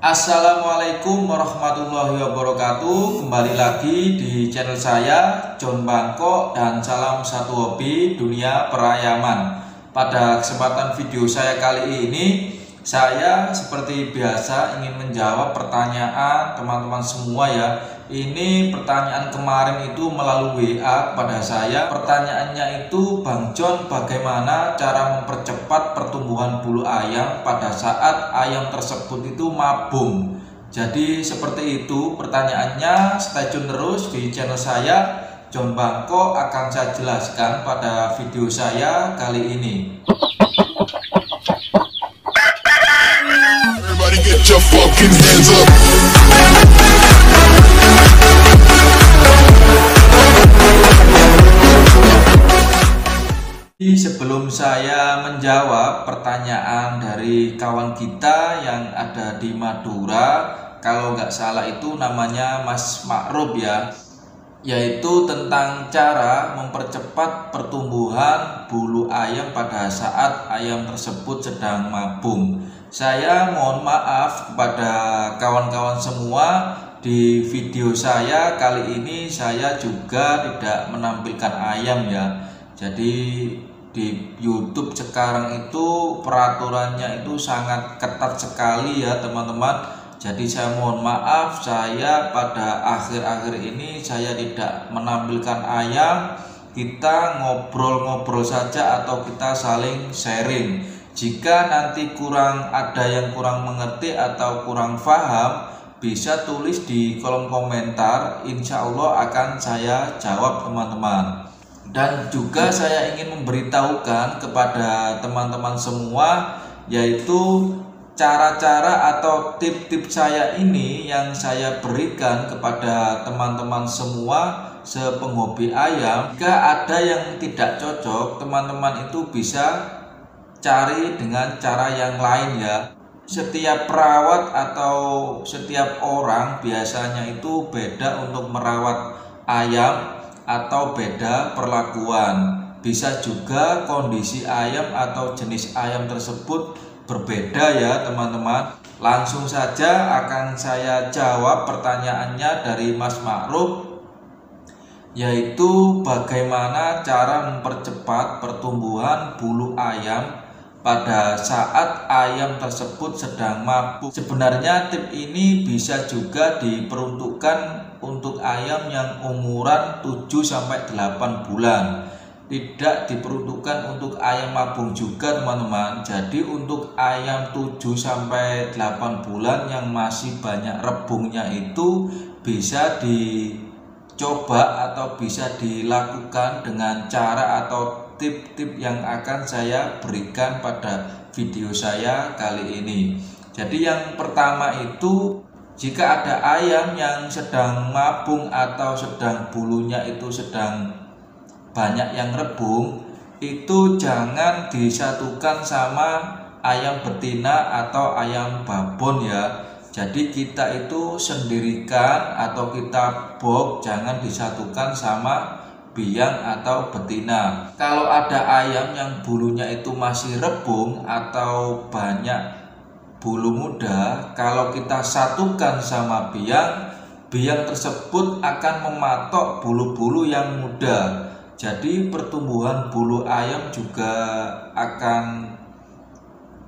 Assalamualaikum warahmatullahi wabarakatuh. Kembali lagi di channel saya John Bangkok dan salam satu hobi dunia perayaman. Pada kesempatan video saya kali ini, saya seperti biasa ingin menjawab pertanyaan teman-teman semua ya. Ini pertanyaan kemarin itu melalui WA kepada saya. Pertanyaannya itu, Bang John, bagaimana cara mempercepat pertumbuhan bulu ayam pada saat ayam tersebut itu mabung? Jadi seperti itu pertanyaannya. Stay tune terus di channel saya John Bangkok, akan saya jelaskan pada video saya kali ini. Everybody get your fucking hands up. Sebelum saya menjawab pertanyaan dari kawan kita yang ada di Madura, kalau nggak salah itu namanya Mas Ma'ruf ya, yaitu tentang cara mempercepat pertumbuhan bulu ayam pada saat ayam tersebut sedang mabung. Saya mohon maaf kepada kawan-kawan semua, di video saya kali ini saya juga tidak menampilkan ayam ya. Jadi di YouTube sekarang itu peraturannya itu sangat ketat sekali ya teman-teman. Jadi saya mohon maaf, saya pada akhir-akhir ini saya tidak menampilkan ayam. Kita ngobrol-ngobrol saja atau kita saling sharing. Jika nanti ada yang kurang mengerti atau kurang paham, bisa tulis di kolom komentar. Insya Allah akan saya jawab teman-teman. Dan juga saya ingin memberitahukan kepada teman-teman semua, yaitu cara-cara atau tip-tip saya ini yang saya berikan kepada teman-teman semua sepenghobi ayam. Jika ada yang tidak cocok, teman-teman itu bisa cari dengan cara yang lain ya. Setiap perawat atau setiap orang biasanya itu beda untuk merawat ayam atau beda perlakuan. Bisa juga kondisi ayam atau jenis ayam tersebut berbeda ya teman-teman. Langsung saja akan saya jawab pertanyaannya dari Mas Ma'ruf, yaitu bagaimana cara mempercepat pertumbuhan bulu ayam pada saat ayam tersebut sedang mabung. Sebenarnya tip ini bisa juga diperuntukkan untuk ayam yang umuran 7-8 bulan. Tidak diperuntukkan untuk ayam mabung juga teman-teman. Jadi untuk ayam 7-8 bulan yang masih banyak rebungnya itu bisa dicoba atau bisa dilakukan dengan cara atau tip-tip yang akan saya berikan pada video saya kali ini. Jadi yang pertama itu, jika ada ayam yang sedang mabung atau sedang bulunya itu sedang banyak yang rebung, itu jangan disatukan sama ayam betina atau ayam babon ya. Jadi kita itu sendirikan atau kita box, jangan disatukan sama biang atau betina. Kalau ada ayam yang bulunya itu masih rebung atau banyak bulu muda, kalau kita satukan sama biang tersebut akan mematok bulu-bulu yang muda. Jadi pertumbuhan bulu ayam juga akan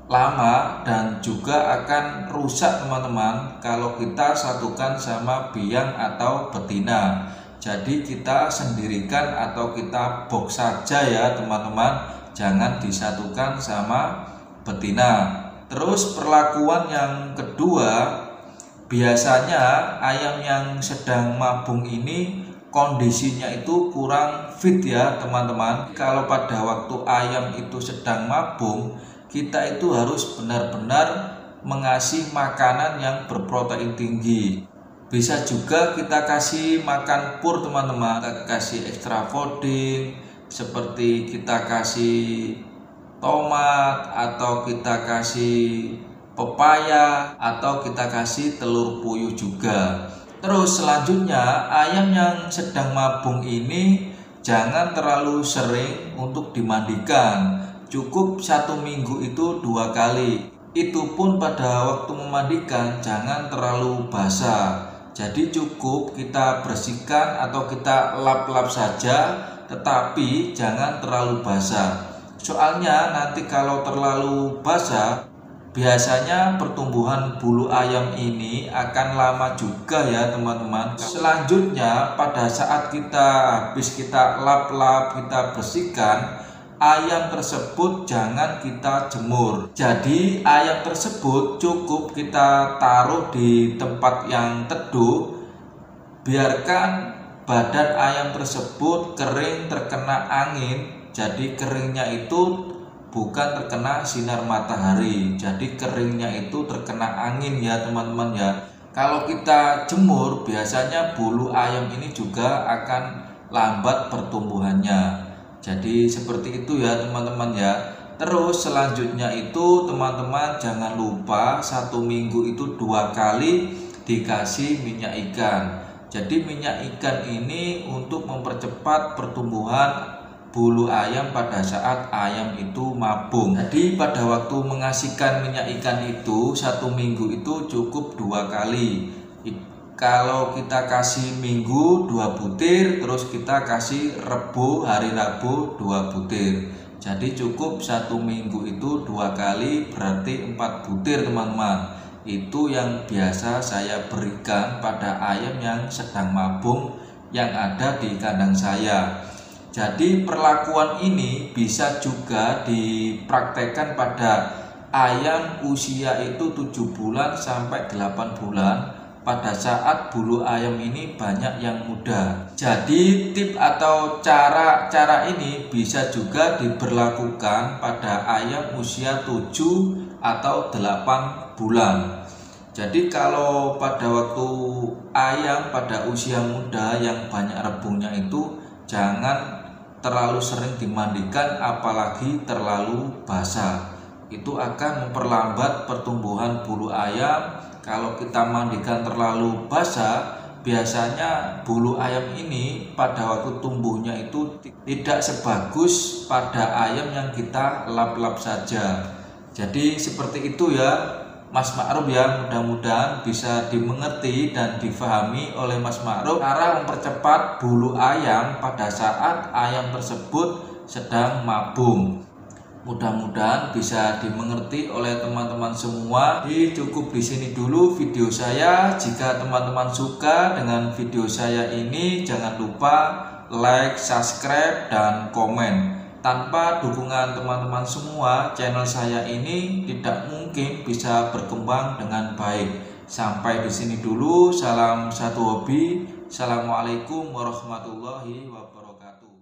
lama dan juga akan rusak teman-teman kalau kita satukan sama biang atau betina. Jadi kita sendirikan atau kita box saja ya teman-teman, jangan disatukan sama betina. Terus perlakuan yang kedua, biasanya ayam yang sedang mabung ini kondisinya itu kurang fit ya teman-teman. Kalau pada waktu ayam itu sedang mabung, kita itu harus benar-benar mengasih makanan yang berprotein tinggi. Bisa juga kita kasih makan pur teman-teman, kita kasih extra fooding seperti kita kasih tomat atau kita kasih pepaya atau kita kasih telur puyuh juga. Terus selanjutnya, ayam yang sedang mabung ini jangan terlalu sering untuk dimandikan. Cukup 1 minggu itu 2 kali. Itu pun pada waktu memandikan jangan terlalu basah. Jadi cukup kita bersihkan atau kita lap-lap saja, tetapi jangan terlalu basah. Soalnya nanti kalau terlalu basah, biasanya pertumbuhan bulu ayam ini akan lama juga ya teman-teman. Selanjutnya pada saat habis kita lap-lap, kita bersihkan, ayam tersebut jangan kita jemur. Jadi ayam tersebut cukup kita taruh di tempat yang teduh. Biarkan badan ayam tersebut kering terkena angin. Jadi keringnya itu bukan terkena sinar matahari. Jadi keringnya itu terkena angin ya teman-teman ya. Kalau kita jemur biasanya bulu ayam ini juga akan lambat pertumbuhannya. Jadi seperti itu ya teman-teman ya. Terus selanjutnya itu teman-teman jangan lupa 1 minggu itu 2 kali dikasih minyak ikan. Jadi minyak ikan ini untuk mempercepat pertumbuhan bulu ayam pada saat ayam itu mabung. Jadi pada waktu mengasihkan minyak ikan itu 1 minggu itu cukup 2 kali. Kalau kita kasih minggu 2 butir, terus kita kasih hari Rabu 2 butir. Jadi cukup 1 minggu itu 2 kali, berarti 4 butir teman-teman. Itu yang biasa saya berikan pada ayam yang sedang mabung yang ada di kandang saya. Jadi perlakuan ini bisa juga dipraktekkan pada ayam usia itu 7 bulan sampai 8 bulan. Pada saat bulu ayam ini banyak yang muda. Jadi tip atau cara ini bisa juga diberlakukan pada ayam usia 7 atau 8 bulan. Jadi kalau pada waktu ayam pada usia muda yang banyak rebungnya itu jangan terlalu sering dimandikan, apalagi terlalu basah. Itu akan memperlambat pertumbuhan bulu ayam. Kalau kita mandikan terlalu basah, biasanya bulu ayam ini pada waktu tumbuhnya itu tidak sebagus pada ayam yang kita lap-lap saja. Jadi seperti itu ya Mas Ma'ruf ya, mudah-mudahan bisa dimengerti dan difahami oleh Mas Ma'ruf cara mempercepat bulu ayam pada saat ayam tersebut sedang mabung. Mudah-mudahan bisa dimengerti oleh teman-teman semua. Jadi cukup di sini dulu video saya. Jika teman-teman suka dengan video saya ini, jangan lupa like, subscribe, dan komen. Tanpa dukungan teman-teman semua, channel saya ini tidak mungkin bisa berkembang dengan baik. Sampai di sini dulu. Salam satu hobi. Assalamualaikum warahmatullahi wabarakatuh.